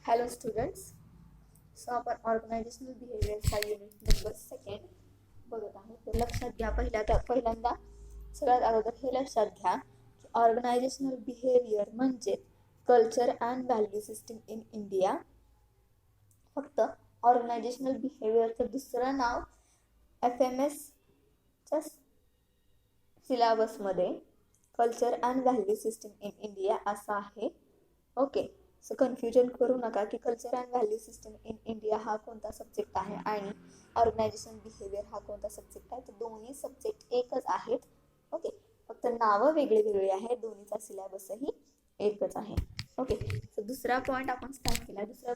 Hello students. So आपण organisational बिहेवियरचा unit number 2 बघत आहोत. तर लक्षात घ्या पहिल्यांदा सगळ्यात अगोदर हे लक्षात घ्या की ऑर्गनायझेशनल बिहेवियर म्हणजे culture and value system in India. फक्त ऑर्गनायझेशनल बिहेवियरचं दुसरं नाव FMS च्या सिलेबसमध्ये culture and value system in India असं आहे. ओके, सो कन्फ्युजन करू नका की culture and value system in India हा कोणता सब्जेक्ट आहे आणि ऑर्गनायझेशन बिहेवियर हा कोणता सब्जेक्ट आहे. तर दोन्ही सब्जेक्ट एकच आहेत. ओके, फक्त नावं वेगळी वेगळी आहेत. दोन्हीचा सिलेबसही एकच आहे. ओके, सो दुसरा पॉईंट आपण स्टार्ट केला. दुसऱ्या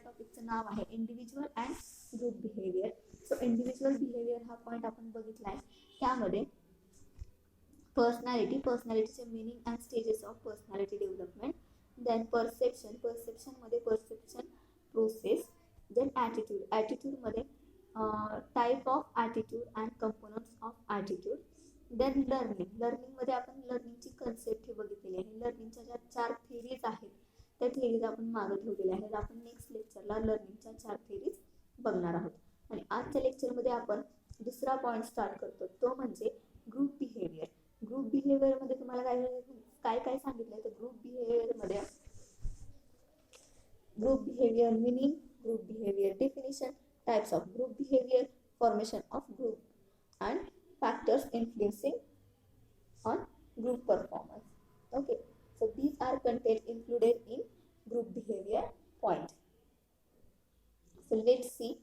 टॉपिकचं नाव आहे individual and group behaviour. So individual behaviour हा पॉईंट आपण बघितला आहे. त्यामध्ये पर्सनॅलिटीचे meaning and stages of personality development, then परसेप्शनमध्ये परसेप्शन प्रोसेस, देन ॲटिट्यूडमध्ये type of attitude and components of attitude, then लर्निंगमध्ये आपण लर्निंगची कन्सेप्ट हे बघितलेली आहे. लर्निंगच्या ज्या 4 थेरीज आहेत त्या थेरीज आपण मागे ठेवलेल्या आहेत. आपण नेक्स्ट लेक्चरला लर्निंगच्या 4 थेरीज बघणार आहोत. आणि आजच्या लेक्चरमध्ये आपण दुसरा पॉईंट स्टार्ट करतो, तो म्हणजे ग्रुप बिहेवियर. ग्रुप बिहेवियरमध्ये तुम्हाला काय काय सांगितलंय तर group behaviour meaning, group behaviour definition, types of group behaviour, formation of group and factors influencing on group performance. Okay, so these are content included in group behavior point. So let's see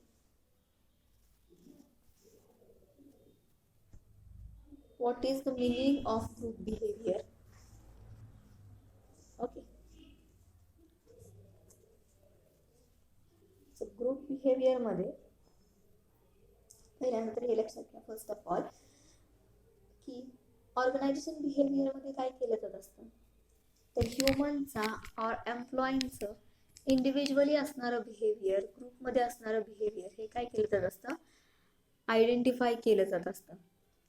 what is the meaning of group behavior. Okay, so group behavior मध्ये पहिल्यांदा हे लक्षात घ्या first of all की organisation बिहेवियरमध्ये काय केलं जात असतं तर ह्युमनचा और एम्प्लॉईंचं इंडिव्हिज्युअली असणारं बिहेवियर, ग्रुपमध्ये असणारं बिहेवियर हे काय केलं जात असतं, आयडेंटिफाय केलं जात असतं.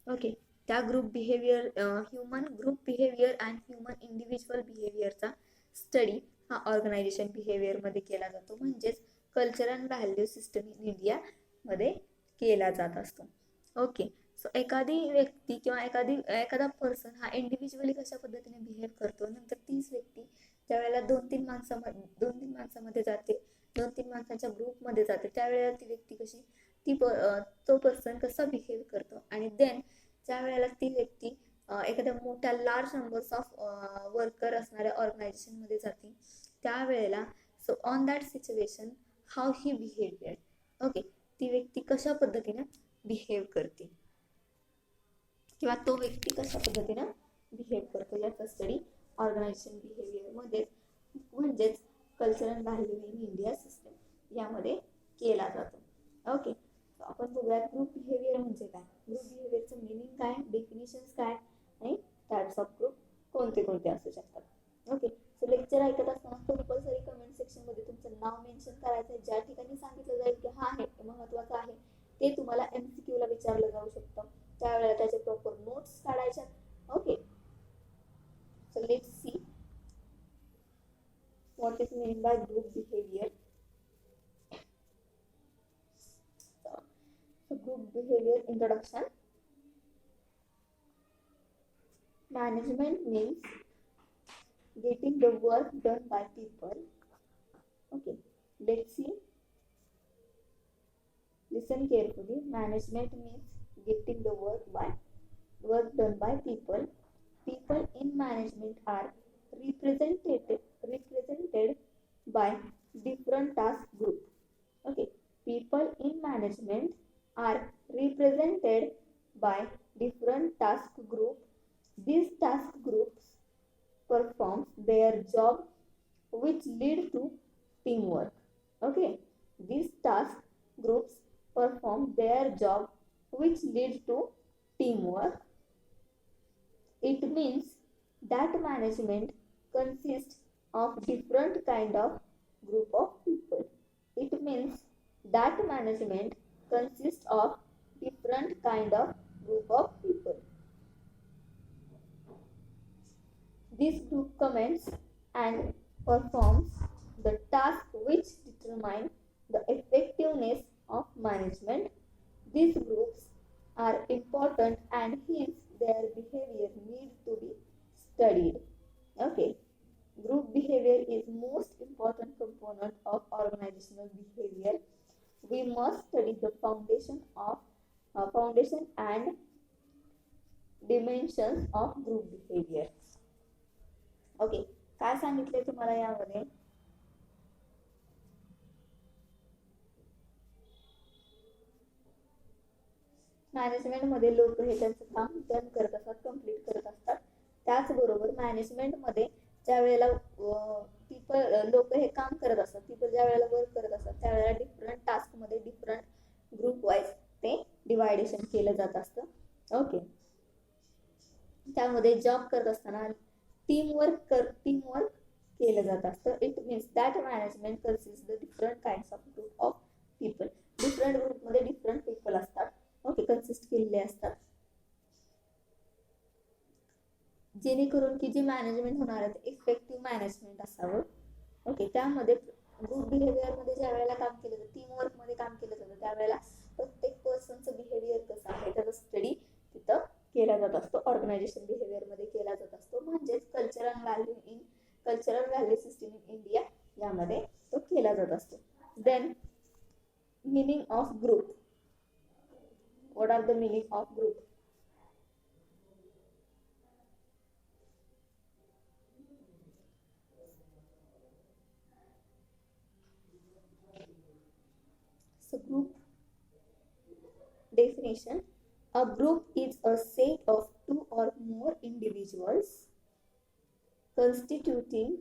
ओके, त्या group behaviour human group behaviour and human individual बिहेवियरचा स्टडी हा ऑर्गनायझेशन बिहेवियरमध्ये केला जातो. म्हणजेच culture and value system in इंडियामध्ये केला जात असतो. ओके, सो एखादी व्यक्ती किंवा एखादा पर्सन हा इंडिव्हिज्युअली कशा पद्धतीने बिहेव करतो, नंतर तीच व्यक्ती ज्यावेळेला 2-3 माणसामध्ये जाते, 2-3 माणसांच्या ग्रुपमध्ये जाते, त्यावेळेला ती व्यक्ती कशी तो पर्सन कसा बिहेव करतो. आणि देन ज्या वेळेला ती व्यक्ती एखाद्या मोठ्या लार्ज नंबर्स ऑफ वर्कर असणाऱ्या ऑर्गनायझेशनमध्ये जाते, त्यावेळेला so on that situation how he behaviour. Okay, ती व्यक्ती कशा पद्धतीने बिहेव करते किंवा तो व्यक्ती कशा पद्धतीने बिहेव करतो याचा स्टडी ऑर्गनायझेशन बिहेवियरमध्ये म्हणजेच culture and value in India system यामध्ये केला जातो. ओके, आपण बघूयात ग्रुप बिहेवियर म्हणजे काय, ग्रुप बिहेवियरचं मिनिंग काय, डेफिनेशन्स काय आणि टाइप्स ऑफ ग्रुप कोणते कोणते असू शकतात. ओके, सो लेक्चर ऐकत असताना कंपल्सरी कमेंट सेक्शनमध्ये तुमचं नाव मेन्शन करायचं आहे. ज्या ठिकाणी सांगितलं जाईल की हा आहे महत्त्वाचं आहे ते तुम्हाला MCQ ला विचारलं जाऊ शकतं, त्यावेळेला त्याचे प्रॉपर नोट्स काढायच्या. Okay, so let's see what is meant by group behavior. So group behavior introduction. Management means getting the work done by people. Okay, let's see, listen carefully. Management means getting the work done by people. People in management are represented by different task groups. Okay, people in management are represented by different task groups. These task groups perform their job which lead to teamwork. Okay, these task groups perform their job which leads to teamwork. It means that management consists of different kind of group of people. It means that management consists of different kind of group of people. This group comments and performs the task which determine the effectiveness of management. These groups are important and hence their behavior need to be studied. Okay, group behavior is most important component of organizational behavior. We must study the foundation and dimensions of group behavior. Okay, काय सांगितले तुम्हाला यामध्ये? Management मध्ये लोक हे त्यांचं काम done करत असतात, कंप्लीट करत असतात. त्याचबरोबर मॅनेजमेंट मध्ये ज्या वेळेला पीपल लोक हे काम करत असतात, पीपल ज्या वेळेला वर्क करत असतात त्यावेळेला डिफरंट टास्क मध्ये डिफरंट ग्रुप वाईज ते डिवायडेशन केलं जात असतं. ओके, त्यामध्ये जॉब करत असताना टीमवर्क केलं जात असतं. It means that management consist the different kinds of group of people. Different ग्रुपमध्ये डिफरंट पीपल असतात. ओके, कन्सिस्ट केलेले असतात, जेणेकरून की जे मॅनेजमेंट होणार आहे ते इफेक्टिव्ह मॅनेजमेंट असावं. ओके, त्यामध्ये ग्रुप बिहेवियर मध्ये ज्या वेळेला काम केलं जातं, टीम वर्क मध्ये काम केलं जातं, त्यावेळेला प्रत्येक पर्सनचं बिहेवियर कसं आहे त्याचा स्टडी तिथं केला जात असतो. ऑर्गनायझेशन बिहेवियर मध्ये केला जात असतो. म्हणजेच cultural value system in India यामध्ये तो केला जात असतो. Then meaning of group. What are the meaning of group? So group definition: a group is a set of two or more individuals constituting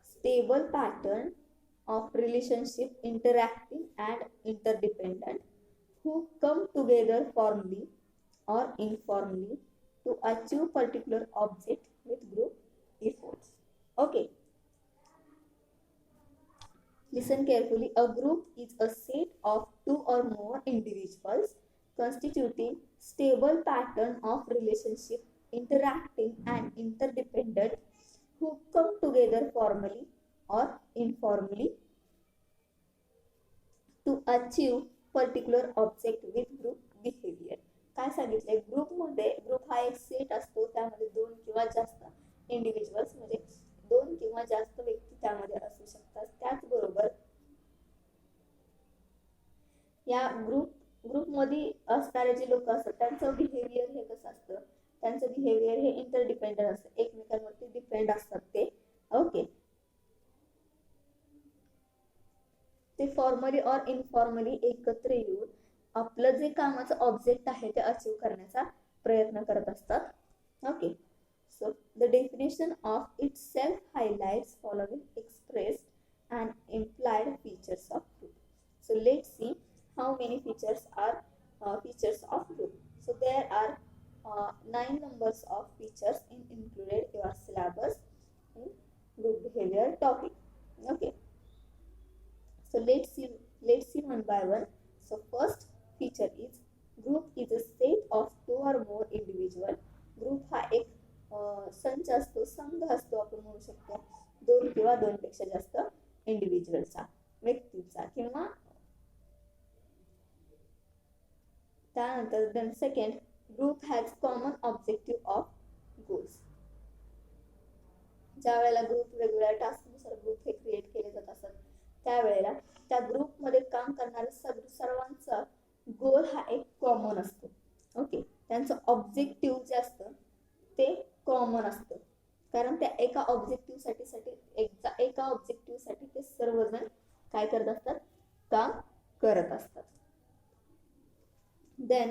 stable pattern of relationship, interacting and interdependent, who come together formally or informally to achieve particular object with group efforts. Okay, listen carefully. A group is a set of two or more individuals constituting stable pattern of relationship, interacting and interdependent, who come together formally or informally to achieve particular object with group behavior. काय सांगितलंय? Group हा एक set असतो, त्यामध्ये दोन किंवा जास्त individuals म्हणजे दोन किंवा जास्त व्यक्ती त्यामध्ये असू शकतात. त्याचबरोबर या ग्रुपमध्ये असणारे जे लोक असतात त्यांचं बिहेवियर हे कसं असतं? त्यांचं बिहेवियर हे इंटरडिपेंडंट असतं, एकमेकांवरती डिपेंड असतात ते. ओके, ते फॉर्मली और इनफॉर्मली एकत्र येऊन आपलं जे कामाचं ऑब्जेक्ट आहे ते अचीव करण्याचा प्रयत्न करत असतात. Okay, so the definition of it self highlights following expressed and implied features of group. So let's see how many features are features of group. So there are 9 numbers of features included your syllabus in group behavior topic. Okay, so let's see one by one. So first feature is group is a set of two or more individual. Group हा एक संच असतो, संघ असतो आपण म्हणू शकतो, दोन किंवा दोनपेक्षा जास्त इंडिव्हिज्युअलचा, व्यक्तीचा किंवा. त्यानंतर then second, group has common objective of goals. ज्या वेळेला ग्रुप वेगवेगळ्या टास्कनुसार ग्रुप हे क्रिएट केले जात असतात त्यावेळेला त्या ग्रुपमध्ये काम करणाऱ्या सर्वांचा गोल हा एक कॉमन असतो. ओके, त्यांचं ऑब्जेक्टिव्ह जे असतं ते कॉमन असतं, कारण त्या एका ऑब्जेक्टिव्हसाठी ते सर्वजण काय करत असतात? काम करत असतात. Then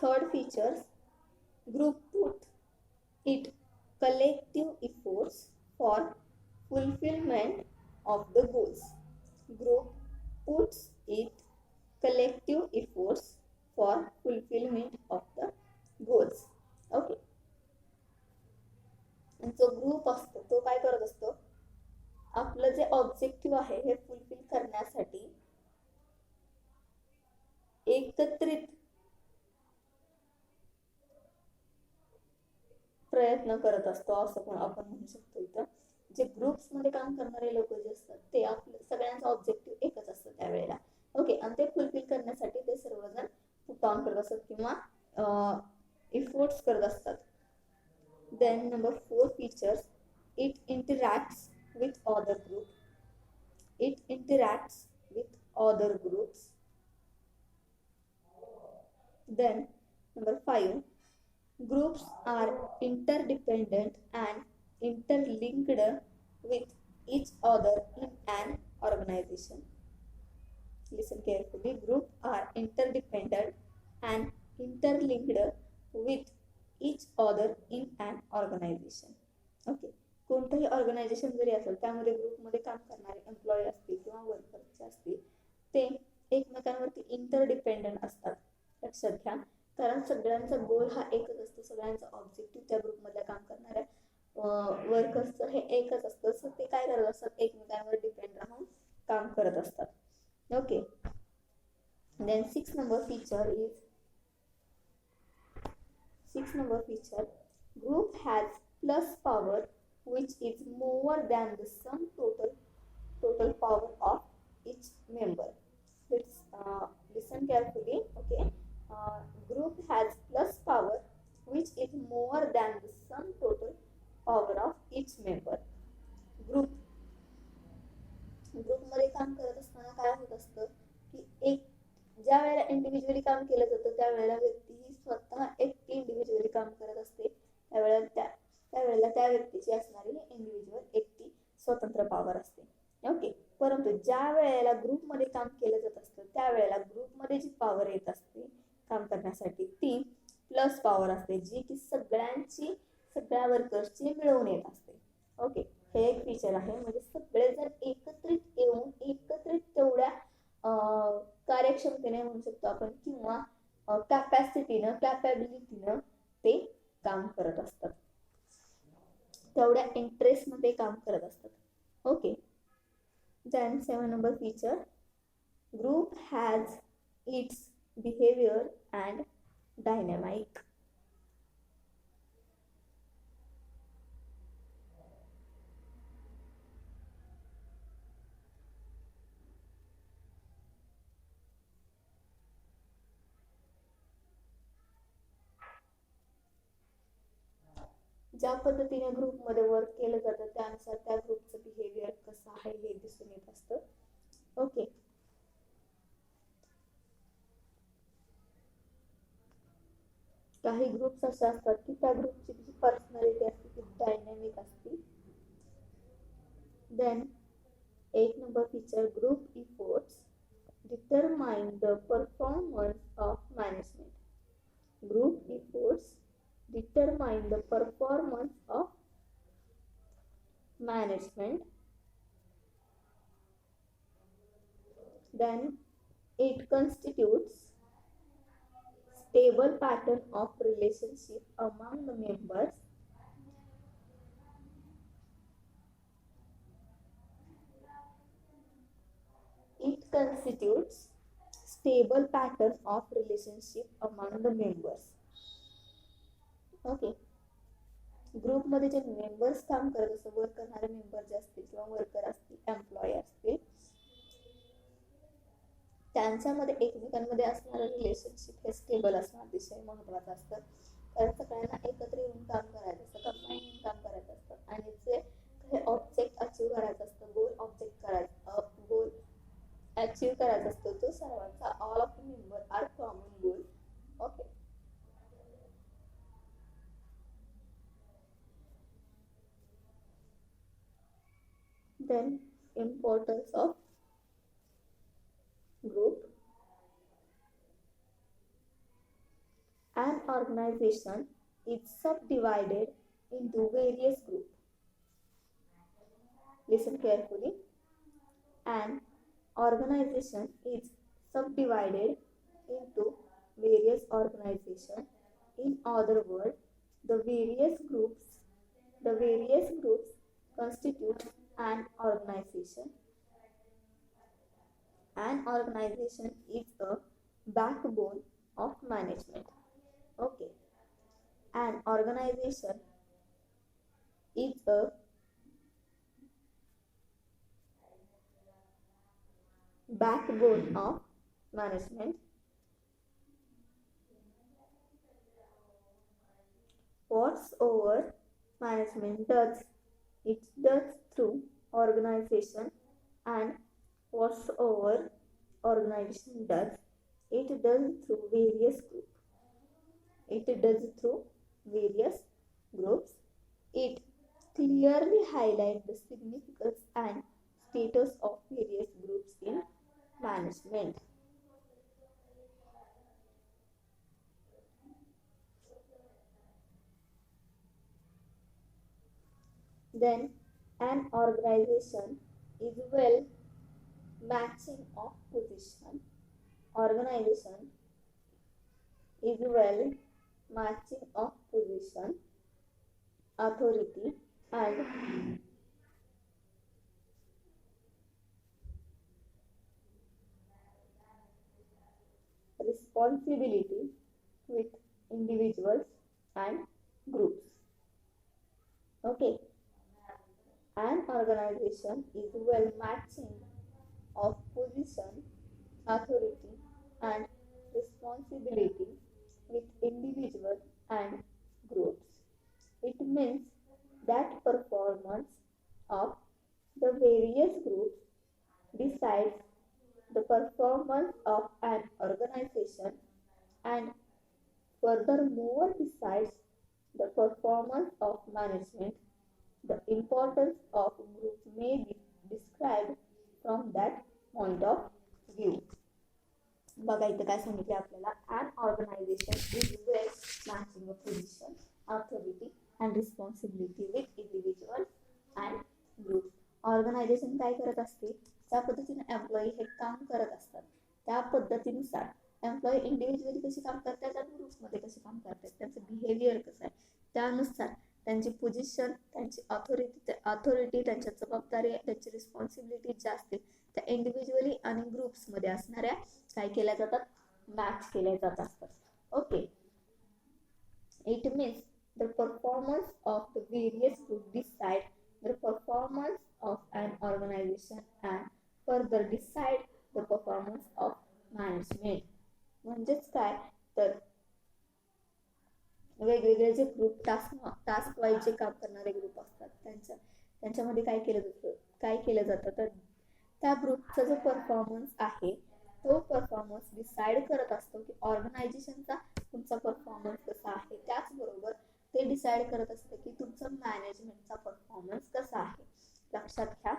third features, group put it collective efforts for fulfillment of the goals. Group puts it collective efforts for fulfillment of the goals. Okay, आणि जो ग्रुप असतो तो काय करत असतो? आपलं जे ऑब्जेक्टिव्ह आहे हे फुलफिल करण्यासाठी एकत्रित प्रयत्न करत असतो असं पण आपण म्हणू शकतो. इथं जे ग्रुप्समध्ये काम करणारे लोक जे असतात ते आपलं सगळ्यांचा ऑब्जेक्टिव्ह एकच असतं त्यावेळेला. ओके, आणि ते फुलफिल करण्यासाठी ते सर्वजण पुट ऑन करत असतात किंवा इफोर्ट्स करत असतात. Then number 4 features, it interacts with other group. It interacts with other groups. Then number 5, groups are interdependent and interlinked with each other in an organization. Listen carefully. Groups are interdependent and interlinked with each other in an organization. Okay. कोणतंही organisation जरी असेल त्यामध्ये ग्रुपमध्ये काम करणारे employee असतील किंवा workers असतील ते एकमेकांवरती इंटरडिपेंडंट असतात. लक्षात घ्या, कारण सगळ्यांचा गोल हा एकच असतो, सगळ्यांचा ऑब्जेक्टिव्ह त्या ग्रुपमधल्या काम करणाऱ्या वर्कर्सचं हे एकच असतं. सो ते काय करत असतात, एकमेकांवर डिपेंड राहून काम करत असतात. Okay. Then 6 number feature, group has plus power which is more than the sum total power of each member. Let's listen carefully. Okay, group has plus power which is more than the sum total power of each member. ग्रुपमध्ये काम करत असताना काय होत असतं की ज्या वेळेला इंडिव्हिज्युअली काम केलं जातं त्यावेळेला व्यक्ती ही स्वतः एकटी इंडिव्हिज्युअली काम करत असते. त्यावेळेला त्या व्यक्तीची असणारी इंडिव्हिज्युअल एकटी स्वतंत्र पॉवर असते. ओके. परंतु ज्या वेळेला ग्रुपमध्ये काम केलं जात असतं त्यावेळेला ग्रुपमध्ये जी पॉवर येत असते काम करण्यासाठी ती प्लस पॉवर असते, जी की सगळ्या वर्कर्सची मिळवून येत असते. ओके, हे एक फीचर आहे. म्हणजे सगळेजण एकत्रित येऊन एकत्रित तेवढ्या कार्यक्षमतेने म्हणू शकतो आपण किंवा कॅपॅबिलिटीनं ते काम करत असतात, तेवढ्या इंटरेस्ट मध्ये काम करत असतात. Okay. Then 7 number feature, group has its behavior and dynamic. ज्या पद्धतीने ग्रुपमध्ये वर्क केलं जातं त्यानुसार त्या ग्रुपचं बिहेवियर कसं आहे हे दिसून येत असतं. ओके. काही ग्रुप्स असे असतात की त्या ग्रुपची जी पर्सनॅलिटी असते ती डायनॅमिक असते. Then 8 number feature, group efforts determine the performance of management. Group efforts determine the performance of management. Then it constitutes stable pattern of relationship among the members. It constitutes stable pattern of relationship among the members. Okay. ग्रुपमध्ये जे members काम करत असतात, work करणारे member जे असतील किंवा worker असतील, एम्प्लॉई असतील, त्यांच्यामध्ये एकमेकांमध्ये असणारं रिलेशनशिप हे स्टेबल असणं अतिशय महत्वाचं असतं. कारण सगळ्यांना एकत्र येऊन काम करायचं असतं, कंबाईन येऊन काम करायचं असतं आणि जे काही ऑब्जेक्ट अचीव्ह करायचं असतं, गोल अचीव्ह करायचा असतो तो सर्वांचा, all of the member are common goal. Okay. Then importance of group. An organization is subdivided into various groups. Listen carefully. An organization is subdivided into various organizations. In other words, the various groups constitute an organization. An organization is a backbone of management. Okay. An organization a backbone of management. Whatsoever management does, it does through organization, and whatsoever organization does, it does through various groups. It does through various groups. It clearly highlights the significance and status of various groups in management. Then an organization is well matching of position. Organization is well matching of position, authority, and responsibility with individuals and groups. Okay, an organization is well matching of position, authority, and responsibility with individuals and groups. It means that performance of the various groups decides the performance of an organization, and furthermore decides the performance of management. The importance of group may be described from that point of view. बघा इथं काय सांगितले आपल्याला, an organization is well matching a position, authority and responsibility with individuals and groups. Organisation काय करत असते, त्या पद्धतीने एम्प्लॉई हे काम करत असतात. त्या पद्धतीनुसार एम्प्लॉई इंडिव्हिज्युअली कशी काम करतात आणि ग्रुपमध्ये कशी काम करतात, त्यांचं बिहेवियर कसं आहे, त्यानुसार त्यांची पोझिशन, त्यांची ऑथॉरिटी, त्यांच्या जबाबदारी, त्यांची रिस्पॉन्सिबिलिटी ज्या असतील त्या इंडिव्हिज्युअली आणि ग्रुप्समध्ये असणाऱ्या काय केल्या जातात, मॅच केल्या जात असतात. Okay, it means the performance of the various group decide the performance of an organisation and further decide the performance of management. म्हणजेच काय तर वेगवेगळे जे ग्रुप टास्क वाईज जे काम करणारे ग्रुप असतात त्यांच्यामध्ये काय केलं जातं तर त्या ग्रुपचा जो परफॉर्मन्स आहे तो परफॉर्मन्स डिसाइड करत असतो की ऑर्गनायझेशनचा तुमचा परफॉर्मन्स कसा आहे. त्याचबरोबर ते डिसाइड करत असतं की तुमचा मॅनेजमेंटचा परफॉर्मन्स कसा आहे. लक्षात घ्या,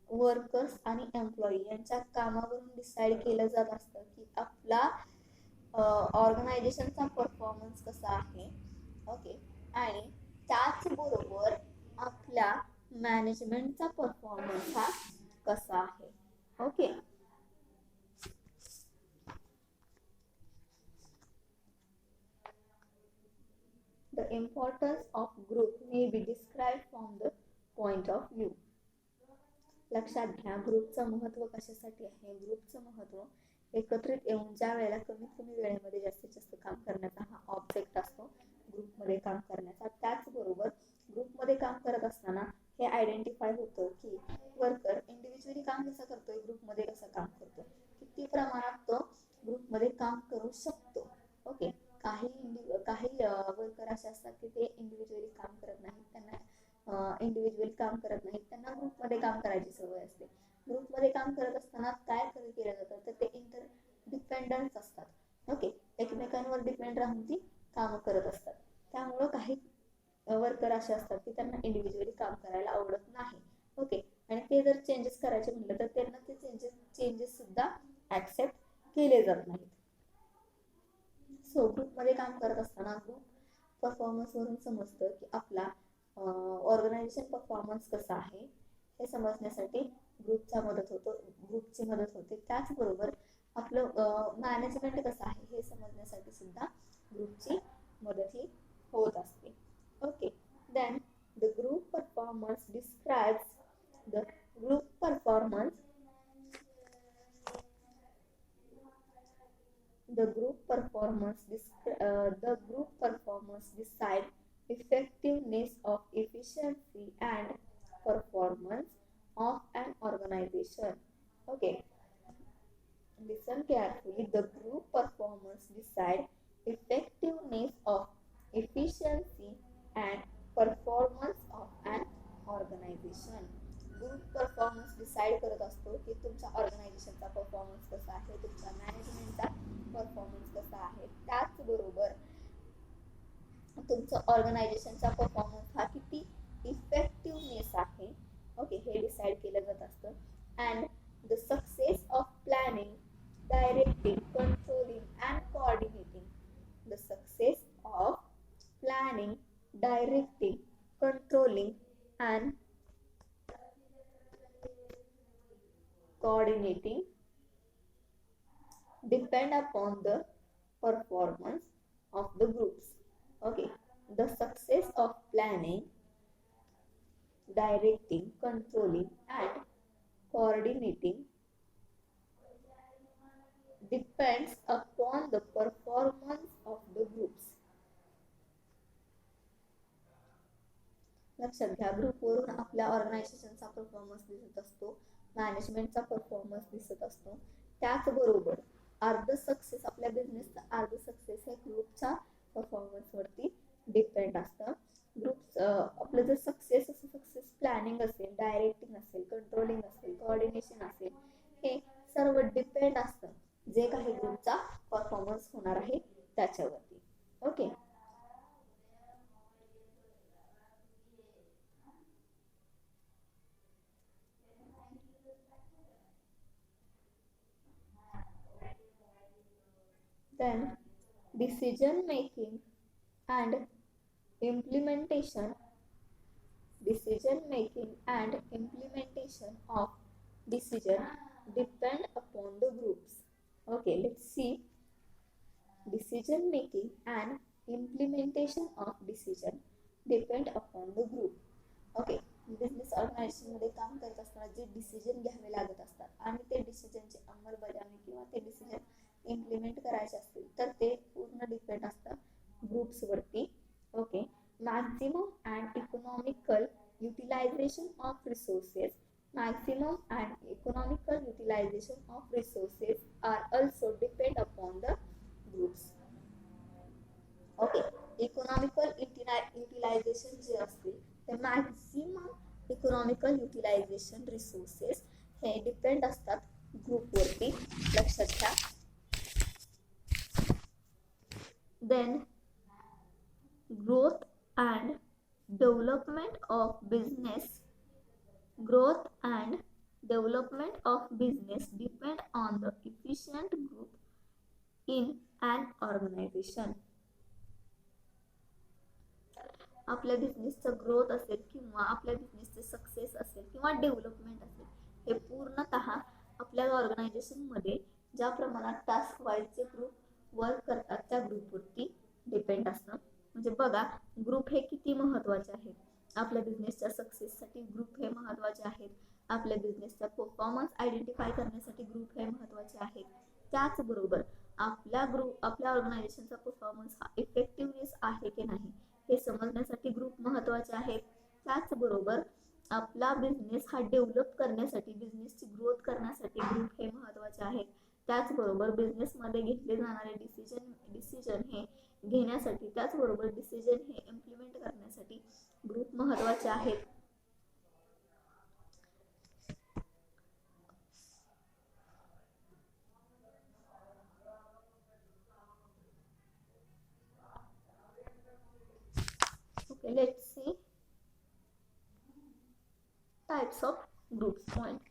वर्कर्स आणि एम्प्लॉई यांच्या कामावरून डिसाइड केलं जात असतं की आपला ऑर्गनायझेशनचा परफॉर्मन्स कसा आहे. ओके, आणि त्याचबरोबर आपल्या मॅनेजमेंटचा परफॉर्मन्स हा कसा आहे. Okay, the importance of group may be describe from the point of view. लक्षात घ्या, ग्रुपचं महत्त्व कशासाठी आहे. ग्रुपचं महत्त्व एकत्रित येऊन ज्या वेळेला कमीत कमी वेळेमध्ये जास्तीत जास्त काम करण्याचा हा ऑब्जेक्ट असतो ग्रुपमध्ये काम करण्याचा. त्याचबरोबर ग्रुपमध्ये काम करत असताना हे आयडेंटिफाय होतं की वर्कर इंडिव्हिज्युअली काम कसं करतोय, ग्रुपमध्ये कसं काम करतोय, किती प्रमाणात तो ग्रुपमध्ये काम करू शकतो. ओके, काही वर्कर असे असतात की ते इंडिव्हिज्युअली काम करत नाहीत, त्यांना ग्रुपमध्ये काम करायची सवय असते. ग्रुपमध्ये काम करत असताना काय केलं जातं तर ते इंटरडिपेंडन्स असतात. ओके, एकमेकांवर डिपेंड राहून ती कामं करत असतात. त्यामुळं काही वर्कर असे असतात की त्यांना इंडिव्हिज्युअली काम करायला आवडत नाही. ओके, आणि ते जर चेंजेस करायचे म्हटलं तर त्यांना ते चेंजेस सुद्धा ऍक्सेप्ट केले जात नाहीत. सो ग्रुपमध्ये काम करत असताना ग्रुप परफॉर्मन्सवरून समजतं की आपला ऑर्गनायझेशन परफॉर्मन्स कसा आहे हे समजण्यासाठी ग्रुपची मदत होते. त्याचबरोबर आपलं मॅनेजमेंट कसं आहे हे समजण्यासाठी सुद्धा ग्रुपची मदत ही होत असते. Okay, then the group performance describes the group performance group performance decide effectiveness of efficiency and performance of an organization. Okay, listen carefully. The group performance decide effectiveness of efficiency and performance of an organization. Group performance decide करत असतो की तुमच्या ऑर्गनायझेशनचा performance कसा आहे, तुमच्या मॅनेजमेंटचा performance कसा आहे, त्याचबरोबर तुमचं ऑर्गनायझेशनचा परफॉर्मन्स हा किती इफेक्टिव्हनेस आहे. ओके, हे डिसाईड केलं जात असतं. And the success of planning, directing, controlling and coordinating. The success of planning, directing, controlling and coordinating depend upon the performance of the groups. Okay, the success of planning, directing, controlling and coordinating depends upon the performance of the groups. लक्षात घ्या, ग्रुपवरून आपल्या ऑर्गनायझेशनचा performance दिसत असतो, मॅनेजमेंटचा performance दिसत असतो. त्याचबरोबर अर्ध success, आपल्या बिझनेसचा अर्ध सक्सेस हे ग्रुपच्या परफॉर्मन्सवरती डिपेंड असतं. ग्रुप आपलं जर सक्सेस प्लॅनिंग असेल, डायरेक्टिंग असेल, कंट्रोलिंग असेल, कोऑर्डिनेशन असेल, हे सर्व डिपेंड असतं जे काही ग्रुपचा परफॉर्मन्स होणार आहे त्याच्यावरती. Okay, then decision making and implementation of decision depend upon the groups. Okay, let's see. Decision making and implementation of decision depend upon the group. Okay, business organisation मध्ये काम करत असताना जे डिसिजन घ्यावे लागत असतात आणि ते डिसिजनची अंमलबजावणी किंवा ते डिसिजन इम्प्लिमेंट करायचे असतील तर ते पूर्ण डिपेंड असतं ग्रुप्स वरती. Okay, maximum and economical utilisation of resources, maximum and economical utilization of resources are also depend upon the groups. Okay, economical utilization जे असतील ते मॅक्झिमम इकॉनॉमिकल युटिलायझेशन रिसोर्सेस हे डिपेंड असतात ग्रुपवरती. लक्षात घ्या. Then growth and development of business depend on the efficient group in an organization. आपल्या बिझनेसचा growth असेल किंवा आपल्या बिझनेसचे सक्सेस असेल किंवा डेव्हलपमेंट असेल, हे पूर्णतः आपल्या ऑर्गनायझेशनमध्ये ज्या प्रमाणात टास्क वाईजचे ग्रुप वर्क करतात त्या ग्रुपवरती डिपेंड असतं. म्हणजे बघा, ग्रुप हे किती महत्त्वाचे आहेत. आपल्या बिझनेसच्या सक्सेससाठी ग्रुप हे महत्त्वाचे आहेत. आपल्या बिझनेसचा परफॉर्मन्स आयडेंटिफाय करण्यासाठी ग्रुप हे महत्त्वाचे आहेत. त्याचबरोबर आपल्या ऑर्गनायझेशनचा परफॉर्मन्स हा इफेक्टिव्हनेस आहे की नाही हे समजण्यासाठी ग्रुप महत्त्वाचे आहेत. त्याचबरोबर आपला बिझनेस हा डेव्हलप करण्यासाठी, बिझनेसची ग्रोथ करण्यासाठी ग्रुप हे महत्त्वाचे आहेत. त्याचबरोबर बिझनेसमध्ये घेतले जाणारे डिसिजन हे घेण्यासाठी, त्याचबरोबर डिसिजन हे इम्प्लिमेंट करण्यासाठी ग्रुप महत्त्वाचे आहेत. Okay, let's see types of groups. Point.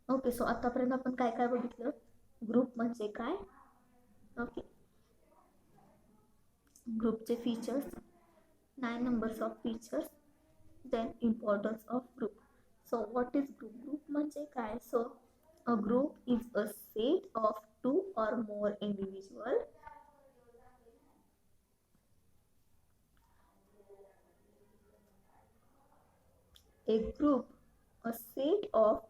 Okay, so आतापर्यंत आपण काय काय बघितलं, ग्रुप म्हणजे काय. ओके, ग्रुपचे features, 9 numbers of features, then importance of group. So what is group? Group म्हणजे काय? So a group is a set of two or more individual a group a set of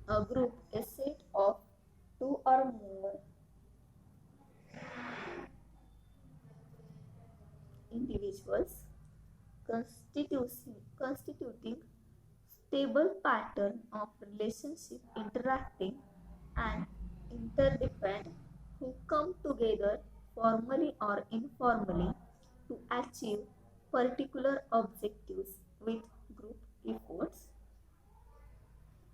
a group a set of two or more individuals constituting stable pattern of relationship interacting and interdependent who come together formally or informally to achieve particular objectives with group efforts.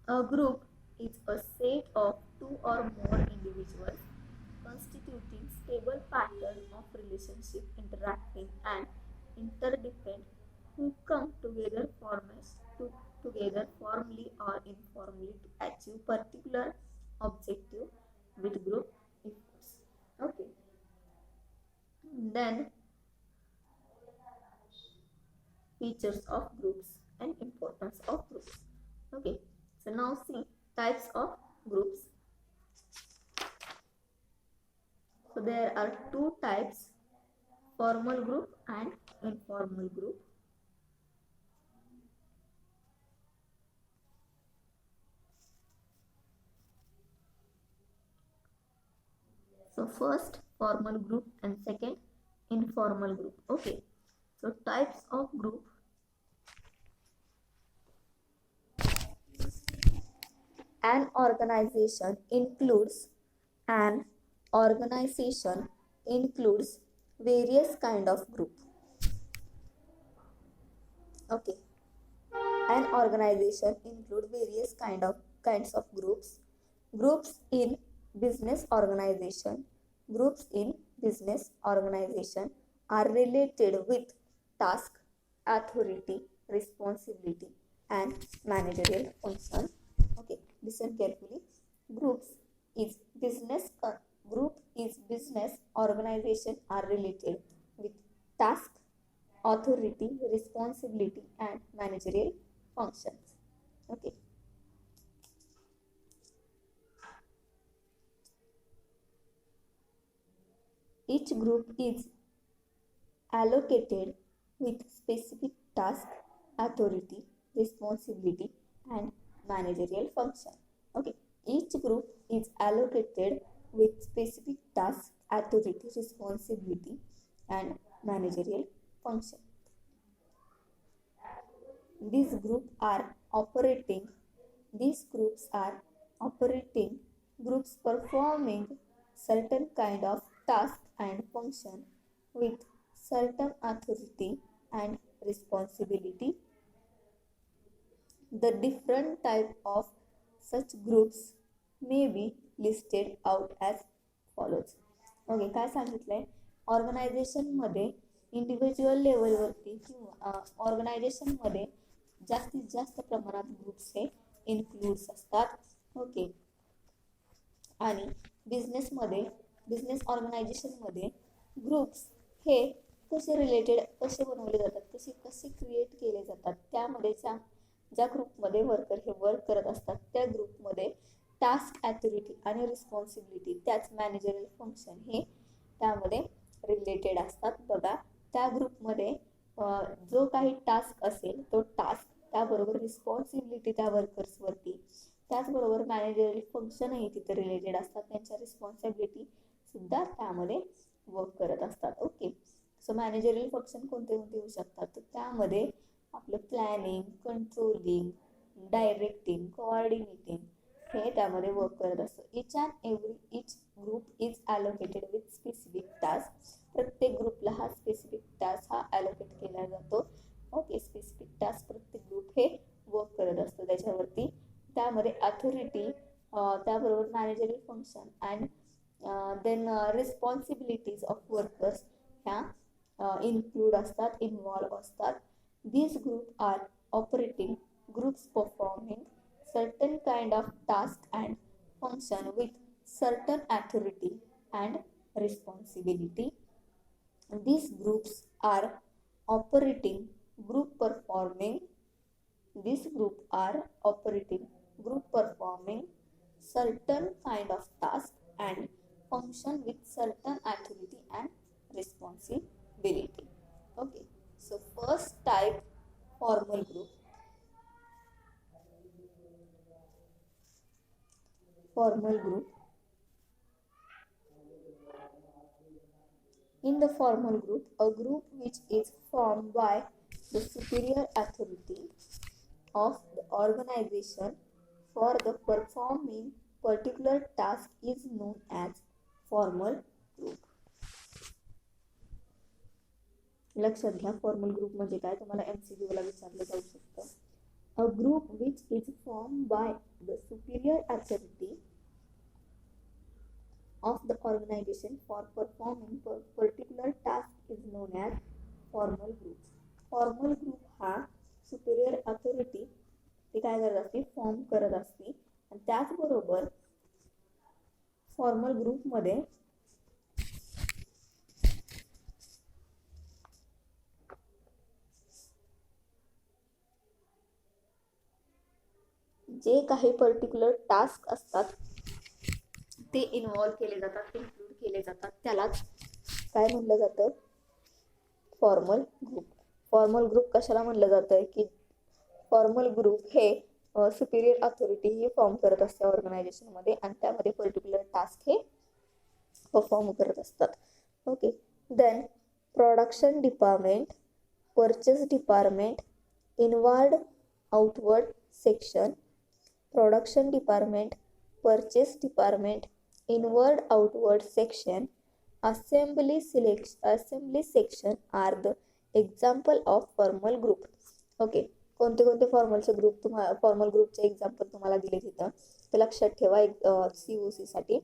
A group is a set of two or more individuals constituting stable pattern of relationship interacting and interdependent who come together together formally or informally to achieve particular objective with group efforts. Okay. Then features of groups and importance of groups. Okay. So now see types of groups. So there are two types, formal group and informal group. So first formal group and second informal group. Okay. So types of group. An organization includes various kind of group. Okay. An organization include various kinds of groups. Groups in business organization. Groups in business organization are related with task, authority, responsibility, and managerial function. Okay, listen carefully. Groups is business organization are related with task, authority, responsibility, and managerial functions. Okay. Each group is allocated with specific task, authority, responsibility, and managerial function. Okay. Each group is allocated with specific task, authority, responsibility, and managerial function. These groups are operating groups performing certain kind of task and function with certain authority and responsibility. The different type of such groups may be listed out as follows. Okay, काय सांगितलंय? ऑर्गनायझेशनमध्ये individual लेवलवरती किंवा ऑर्गनायझेशनमध्ये जास्तीत जास्त प्रमाणात groups हे इन्क्लूड्स असतात. ओके. आणि बिझनेस ऑर्गनायझेशनमध्ये ग्रुप्स हे कसे बनवले जातात, कसे क्रिएट केले जातात, त्यामध्ये ज्या ग्रुपमध्ये वर्कर हे वर्क करत असतात त्या ग्रुपमध्ये टास्क, ॲथॉरिटी आणि रिस्पॉन्सिबिलिटी त्याच मॅनेजरल फंक्शन हे त्यामध्ये रिलेटेड असतात. बघा, त्या ग्रुपमध्ये जो काही टास्क असेल तो टास्क, त्याबरोबर रिस्पॉन्सिबिलिटी त्या वर्कर्सवरती, त्याचबरोबर मॅनेजरल फंक्शनही तिथे रिलेटेड असतात, त्यांच्या रिस्पॉन्सिबिलिटी सुद्धा त्यामध्ये वर्क करत असतात. ओके. सो मॅनेजरल फंक्शन कोणते येऊ शकतात, तर त्यामध्ये आपलं प्लॅनिंग, कंट्रोलिंग, डायरेक्टिंग, कोऑर्डिनेटिंग हे त्यामध्ये वर्क करत असतं. Each group is allocated with specific task. प्रत्येक ग्रुपला हा स्पेसिफिक टास्क हा ॲलोकेट केला जातो. ओके. स्पेसिफिक टास्क प्रत्येक ग्रुप हे वर्क करत असतं त्याच्यावरती. त्यामध्ये अथॉरिटी, त्याबरोबर managerial function and then responsibilities of workers ह्या इन्क्लूड असतात, इन्व्हॉल्व असतात. These groups are operating groups performing certain kind of task and function with certain authority and responsibility. These groups are operating group performing These group are operating group performing certain kind of task and function with certain authority and responsibility. Okay, so first type, formal group. Formal group. In the formal group, a group which is formed by the superior authority of the organization for the performing particular task is known as formal group. लक्षात घ्या, formal group म्हणजे काय, तुम्हाला MCQ ला विचारलं जाऊ शकतं. A group which is formed by the superior authority of the organization for performing particular task is known as formal group. Formal group हा सुपिरियर अथॉरिटी ते काय करत असते, फॉर्म करत असते. आणि त्याचबरोबर फॉर्मल ग्रुपमध्ये जे काही पर्टिक्युलर टास्क असतात ते इन्व्हॉल्व केले जातात, इन्क्लूड केले जातात, त्यालाच काय म्हणलं जातं, फॉर्मल ग्रुप. फॉर्मल ग्रुप कशाला म्हणलं जातं की फॉर्मल ग्रुप हे सुपिरियर अथॉरिटी ही फॉर्म करत असते ऑर्गनायझेशनमध्ये आणि त्यामध्ये पर्टिक्युलर टास्क हे परफॉर्म करत असतात. Okay, then production department, purchase department, inward outward section, production department, purchase department, inward outward section, assembly section are the example of formal group. Okay, कोणते कोणते फॉर्मलचे ग्रुप तुम्हाला, फॉर्मल ग्रुपचे एक्झाम्पल तुम्हाला दिले तिथं, ते लक्षात ठेवा. COC साठी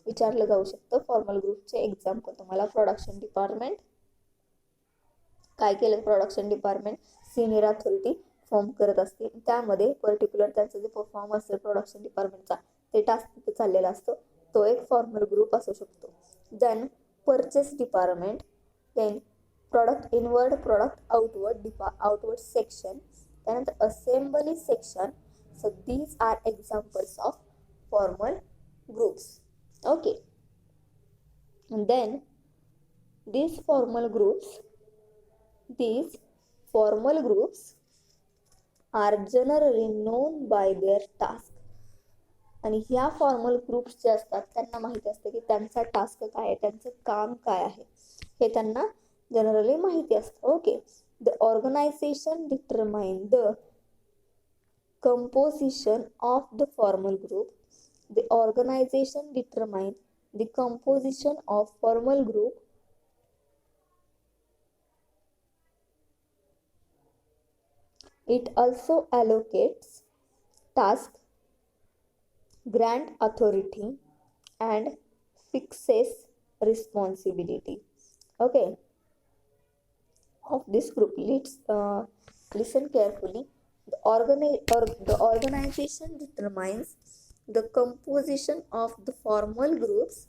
विचारलं जाऊ शकतं. फॉर्मल ग्रुपचे एक्झाम्पल तुम्हाला प्रोडक्शन डिपार्टमेंट, काय केलं, production department senior authority form करत असते, त्यामध्ये पर्टिक्युलर त्यांचं जे परफॉर्म असेल प्रोडक्शन डिपार्टमेंटचा ते टास्क तिथे चाललेला असतो, तो एक फॉर्मल ग्रुप असू शकतो. Then purchase department, then product inward, product outward section, त्यानंतर assembly section. So these are examples of formal groups. Okay, then these formal groups are generally known by their task. आणि ह्या formal groups जे असतात त्यांना माहिती असते की त्यांचा टास्क काय आहे, त्यांचं काम काय आहे, हे त्यांना जनरली माहिती असतं. Okay, the organisation determine the composition of the formal group. The organisation determine the composition of formal group. It also allocates tasks, grant authority, and fixes responsibility. Okay, of this group, let's listen carefully. The organization determines the composition of the formal groups.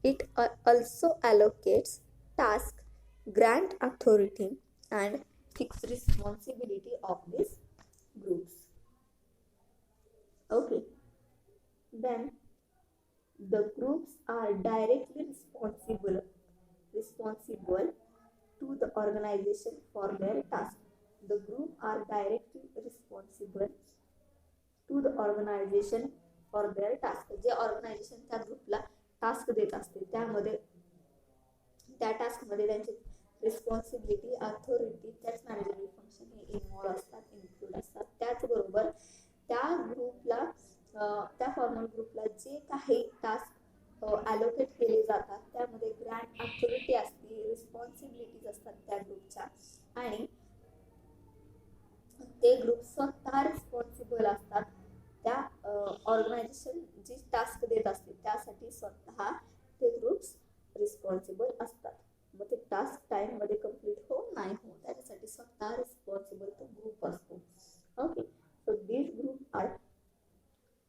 It also allocates tasks, grant authority, and fixed responsibility of these groups. Okay, then the groups are directly responsible to the organization for their task. The group are directly responsible to the organization for their task. जे organisation त्या ग्रुपला task देत असते त्यामध्ये त्या टास्कमध्ये त्यांची responsibility, authority, त्याच मॅनेजमेंट फंक्शन हे इन्व्हॉल्व असतात, इन्क्लूड असतात. त्याचबरोबर त्या ग्रुपला, त्या फॉर्मल ग्रुपला जे काही टास्क ॲलोकेट केले जातात त्यामध्ये ग्रँट अथॉरिटी असते, रिस्पॉन्सिबिलिटीज असतात त्या ग्रुपच्या, आणि ते ग्रुप स्वतः रिस्पॉन्सिबल असतात त्या ऑर्गनायझेशन जी टास्क देत असते त्यासाठी स्वतः ते ग्रुप्स रिस्पॉन्सिबल असतात. मग ते टास्क टाइममध्ये कंप्लीट हो नाही हो त्याच्यासाठी स्वतः रिस्पॉन्सिबल तो ग्रुप असतो. Okay, so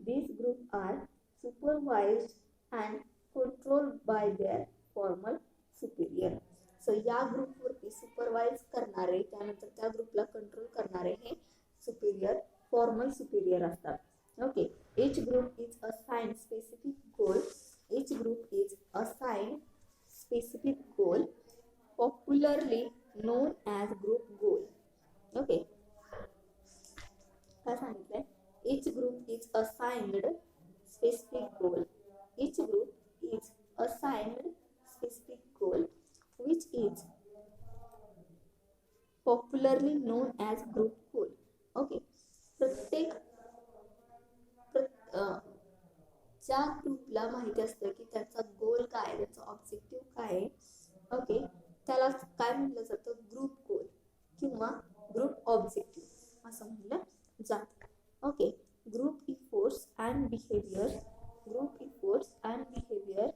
these group are supervised and control by their formal Superior. So या ग्रुपवरती सुपरवाइज करणारे, त्यानंतर त्या ग्रुपला कंट्रोल करणारे हे सुपिरियर, फॉर्मल सुपिरियर असतात. Okay. each group is assigned specific goal. each group is assigned specific goal, popularly known as group goal. Okay. काय सांगितलंय? each group is assigned specific goal. each group is assigned specific goal which is popularly known as group goal. Okay. प्रत्येक ज्या ग्रुपला माहिती असतं की त्याचा गोल काय, त्याचा ऑब्जेक्टिव्ह काय आहे, ओके, त्याला काय म्हटलं जातं? ग्रुप गोल किंवा ग्रुप ऑब्जेक्टिव्ह असं म्हटलं जातं. Okay. Group efforts and behaviour, group efforts and behaviour,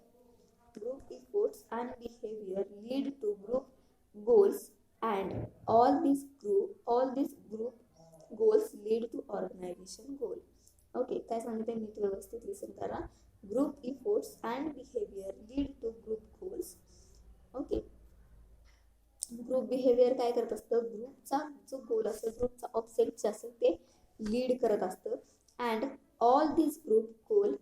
group efforts and behaviour lead to group goals and all these group goals lead to organization goal. Okay. काय सांगते नीट व्यवस्थित लिसन करा. Group efforts and behaviour lead to group goals. Okay. Group behaviour काय करत असतं? ग्रुपचा जो गोल असेल, ग्रुपचा ऑब्जेक्ट जे असेल ते लीड करत असतं. And all this group goal,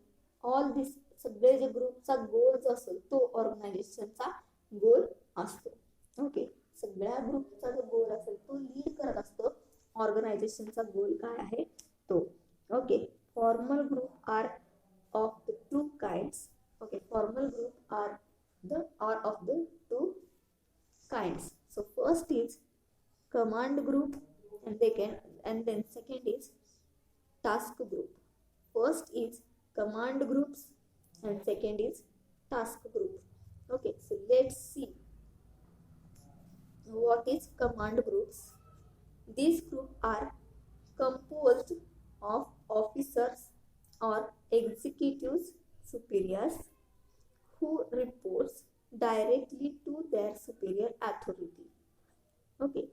all this सगळे जे ग्रुपचा गोल जो असेल तो ऑर्गनायझेशनचा गोल असतो. ओके. सगळ्या ग्रुपचा जो गोल असेल तो लीड करत असतो. ऑर्गनायझेशनचा गोल काय आहे तो. Okay. Formal group are of the two kinds. Okay. Formal group are of the two kinds. So first is command group and then second is task group. First is command groups and second is task group. Okay, so let's see what is command groups. These groups are composed of officers or executives superiors who reports directly to their superior authority. Okay.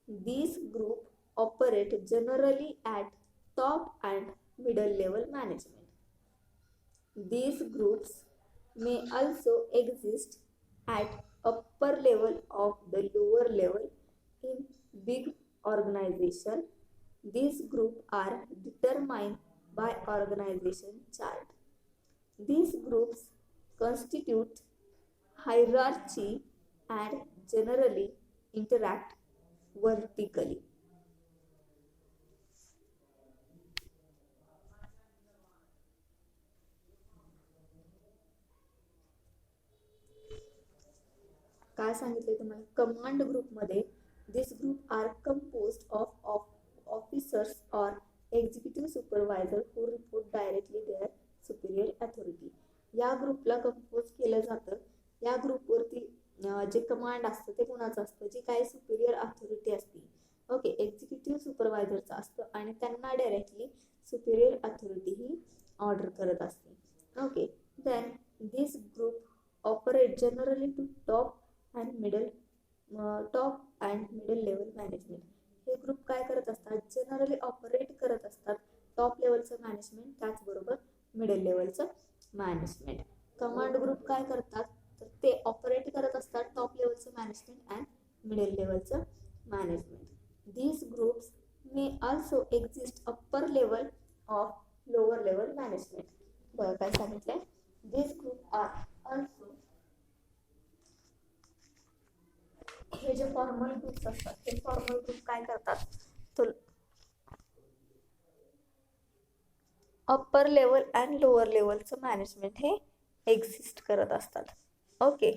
These groups operate generally at top and middle level management. These groups may also exist at upper level of the lower level in big organization. These groups are determined by organization chart. These groups constitute hierarchy and generally interact vertically. काय सांगितले तुम्हाला? Command ग्रुपमध्ये this group are composed of officers और executive supervisor who report directly their superior authority. या ग्रुपला compose केलं जातं. या ग्रुपवरती जे कमांड असतं ते कोणाचं असतं? जी काही सुपिरियर अथॉरिटी असते. ओके. एक्झिक्युटिव्ह सुपरवायझरचं असतं आणि त्यांना डायरेक्टली सुपिरियर अथॉरिटी ही ऑर्डर करत असते. Okay. Then this group operate generally to top and middle level management. हे ग्रुप काय करत असतात? जनरली ऑपरेट करत असतात टॉप लेवलचं मॅनेजमेंट, त्याचबरोबर मिडल लेवलचं मॅनेजमेंट. कमांड ग्रुप काय करतात? तर ते ऑपरेट करत असतात टॉप लेवलचं मॅनेजमेंट अँड मिडल लेवलचं management. These groups may also exist upper level of lower level management. बघा काय सांगितलंय? दीज ग्रुप आर ऑल्सो, हे जे फॉर्मल ग्रुप्स असतात ते फॉर्मल ग्रुप काय करतात? तर अप्पर लेवल अँड लोअर लेवलचं मॅनेजमेंट हे एक्झिस्ट करत असतात. ओके.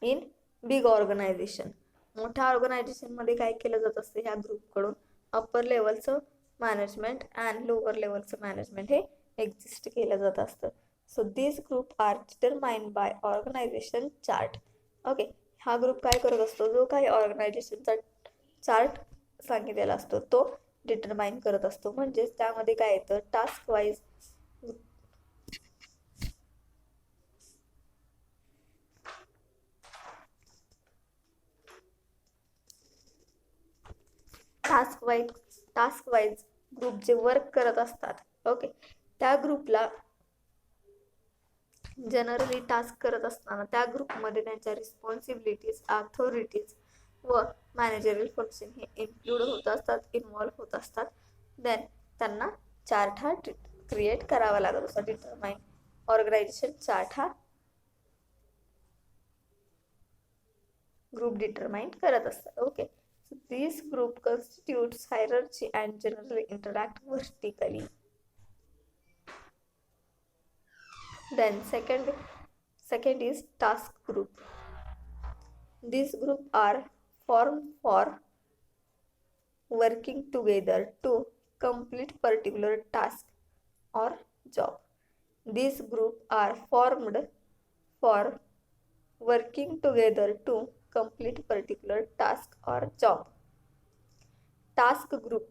इन बिग ऑर्गनायझेशन, मोठ्या ऑर्गनायझेशनमध्ये काय केलं जात असतं? ह्या ग्रुपकडून अप्पर लेवलचं मॅनेजमेंट अँड लोअर लेवलचं मॅनेजमेंट हे एक्झिस्ट केलं जात असतं. So this group are determined by organisation chart. Okay. हा ग्रुप काय करत असतो? जो काही ऑर्गनायझेशनचा चार्ट सांगितलेला असतो तो डिटरमाइन करत असतो. म्हणजेच त्यामध्ये काय येतं? Task wise task wise group जे वर्क करत असतात. ओके. त्या ग्रुपला जनरली टास्क करत असताना त्या ग्रुपमध्ये त्यांच्या रिस्पॉन्सिबिलिटीज, अथॉरिटीज व मॅनेजरियल फंक्शन हे इन्क्लूड होत असतात, इन्व्हॉल्व होत असतात. देन त्यांना चार्ट हा क्रिएट करावा लागत असतो. डिटरमाइन ऑर्गनायझेशन चार्ट हा ग्रुप डिटरमाइन करत असतात. Okay, so this group constitutes hierarchy and generally interact vertically. Then second is task group. These group are formed for working together to complete particular task or job. These group are formed for working together to complete particular task or job. Task group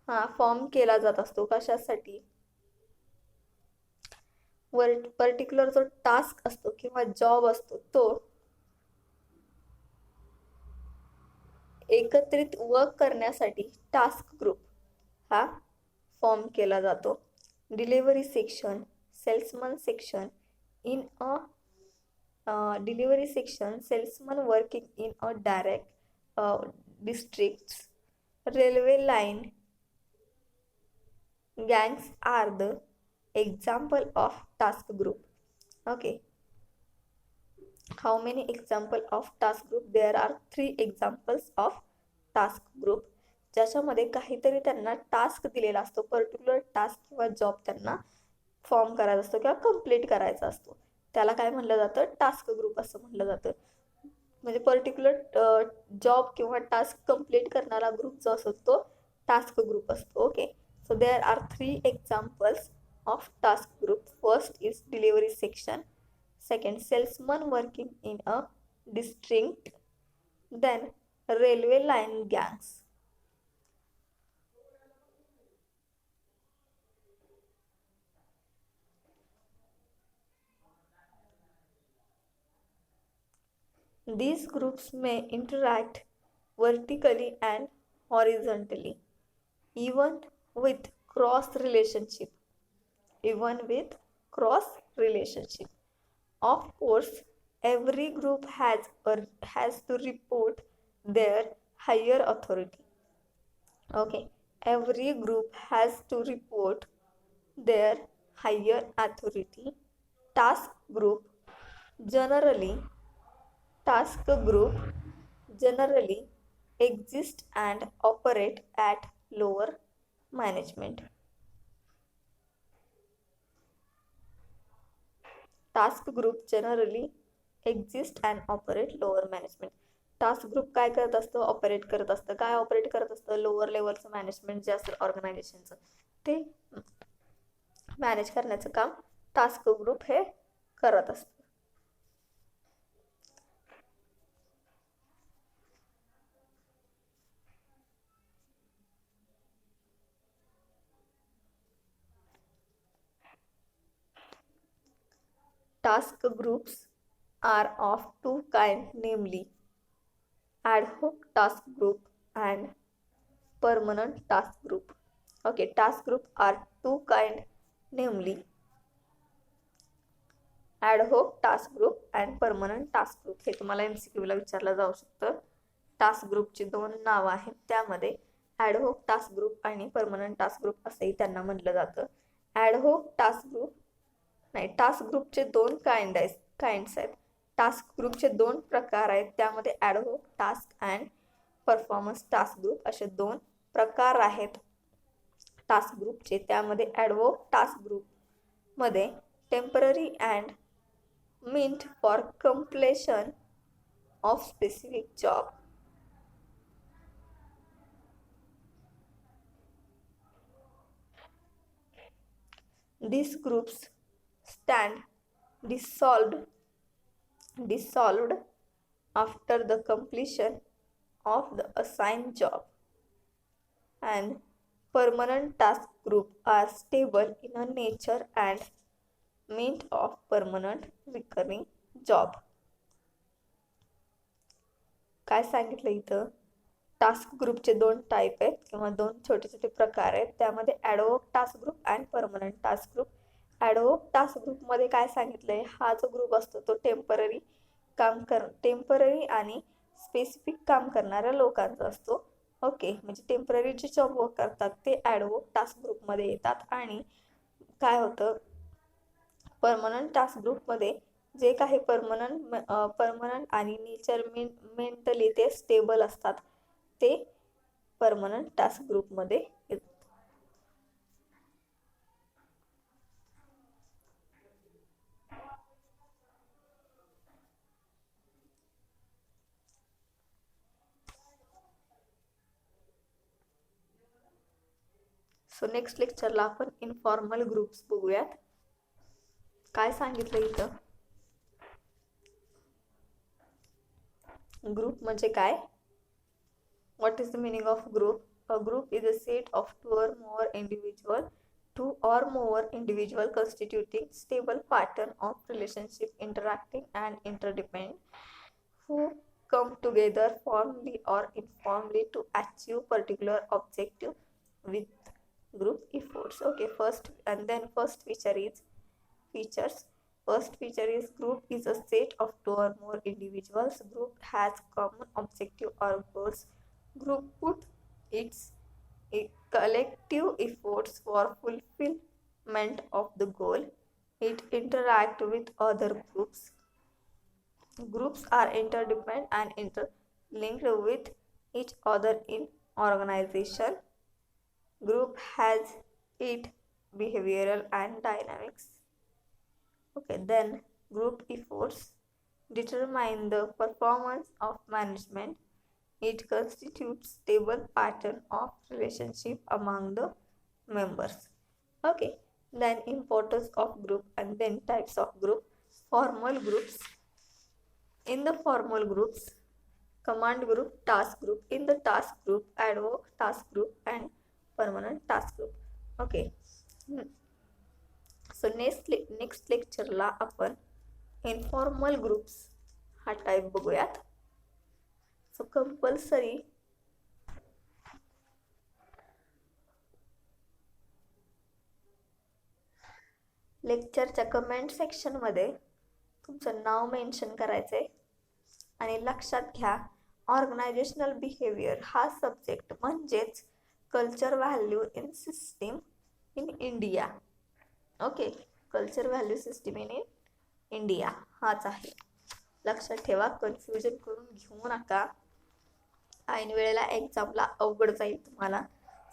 हा form केला जात असतो कशासाठी? Particular जो task असतो किंवा job असतो तो एकत्रित वर्क करण्यासाठी टास्क ग्रुप हा फॉर्म केला जातो. Delivery section, salesman section in a delivery section, salesman working in a direct districts, railway line gangs are the example of task group. Okay, how many example of task group? There are 3 examples of task group, ज्याच्यामध्ये काहीतरी त्यांना task दिलेला असतो, particular task किंवा job त्यांना form करायचा असतो किंवा कंप्लीट करायचा असतो. त्याला काय म्हणलं जातं? टास्क ग्रुप असं म्हणलं जातं. म्हणजे पर्टिक्युलर जॉब किंवा टास्क कंप्लीट करणारा ग्रुप जो असतो तो टास्क ग्रुप असतो. Okay, so there are 3 examples of task group. First is delivery section, second salesman working in a district, then railway line gangs. These groups may interact vertically and horizontally, even with cross relationship. Of course, every group has to report their higher authority. Okay, every group has to report their higher authority. Task group generally exist and operate at lower management. Task group generally exist and operate lower management. Task group काय करत असतं? Operate करत असतं. काय operate करत असतं? Lower लेवलचं management जे असतं ऑर्गनायझेशनचं ते मॅनेज करण्याचं काम टास्क ग्रुप हे करत असतं. Task groups are of 2 kinds, namely ad hoc task group and permanent task group. Okay, task group are 2 kinds, namely ad hoc task group and permanent task group. हे तुम्हाला MCQ ला विचारलं जाऊ शकतं. Task ग्रुपची 2 नावं आहेत, त्यामध्ये ॲड होक टास्क ग्रुप आणि परमनंट टास्क ग्रुप असंही त्यांना म्हटलं जातं. ॲड होक टास्क ग्रुप नाही, टास्क ग्रुपचे 2 काइंड्स आहेत. टास्क ग्रुपचे 2 प्रकार आहेत, त्यामध्ये ad hoc task and performance task group असे 2 प्रकार आहेत टास्क ग्रुपचे. त्यामध्ये ॲड होक टास्क ग्रुपमध्ये temporary and meant for completion of specific job. These groups stand dissolved after the completion of the assigned job, and permanent task group are stable in a nature and meant of permanent recurring job. काय सांगितलं इथं? Task ग्रुपचे 2 type आहेत किंवा 2 छोटे छोटे प्रकार आहेत, त्यामध्ये ad hoc task group and permanent task group. Ad hoc task ग्रुपमध्ये काय सांगितलंय, हा जो ग्रुप असतो तो टेम्पररी आणि स्पेसिफिक काम करणाऱ्या लोकांचा असतो. ओके, म्हणजे टेम्पररी जे जॉब वर्क करतात ते ॲडहोक टास्क ग्रुपमध्ये येतात. आणि काय होतं, परमनंट टास्क ग्रुपमध्ये जे काही परमनंट आणि मेंटली ते स्टेबल असतात ते परमनंट टास्क ग्रुपमध्ये येतात. सो नेक्स्ट लेक्चरला आपण इनफॉर्मल ग्रुप्स बघूयात. काय सांगितलं इथं, ग्रुप म्हणजे काय, what is the meaning of group. A group is a set of two or more individual constituting stable pattern of relationship interacting and interdependent who come together formally or informally to achieve particular objective with group efforts. Okay, first features. First feature is group is a set of two or more individuals. Group has common objective or goals. Group put its collective efforts for fulfillment of the goal. It interact with other groups. Groups are interdependent and interlinked with each other in organization. Group has its behavioral and dynamics. Okay, then group efforts determine the performance of management. It constitutes stable pattern of relationship among the members. Okay, then importance of group and then types of group. Formal groups. In the formal groups, command group, task group. In the task group, ad hoc task group and permanent task group. Okay. So next लेक्चरला आपण informal groups हा type बघूयात. So compulsory लेक्चरच्या comment सेक्शनमध्ये तुमचं नाव mention करायचंय. आणि लक्षात घ्या, ऑर्गनायझेशनल बिहेवियर हा सब्जेक्ट म्हणजेच culture value in system in India. Okay, culture value system in India हाच आहे. लक्षात ठेवा, कन्फ्युजन करून घेऊ नका. ऐन वेळेला एक्झामला अवघड जाईल तुम्हाला.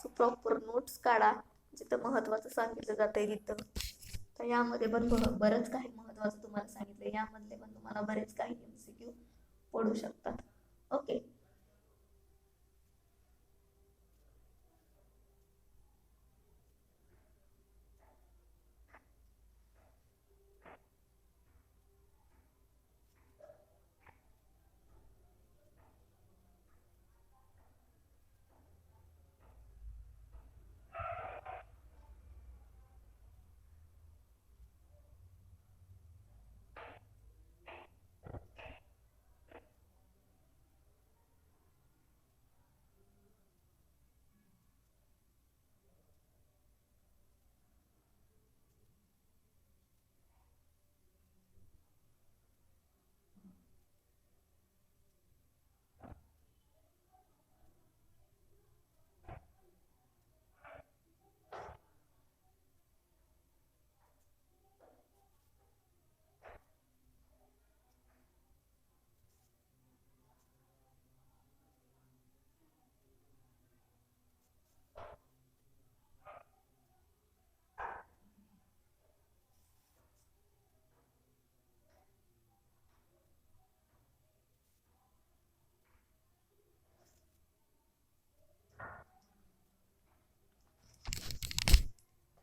सो प्रॉपर नोट्स काढा, जिथं महत्त्वाचं सांगितलं जातं आहे तिथं. तर यामध्ये पण बरंच काही महत्त्वाचं तुम्हाला सांगितलं, यामधले पण तुम्हाला बरेच काही MCQ पडू शकतात. Okay,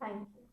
thank you.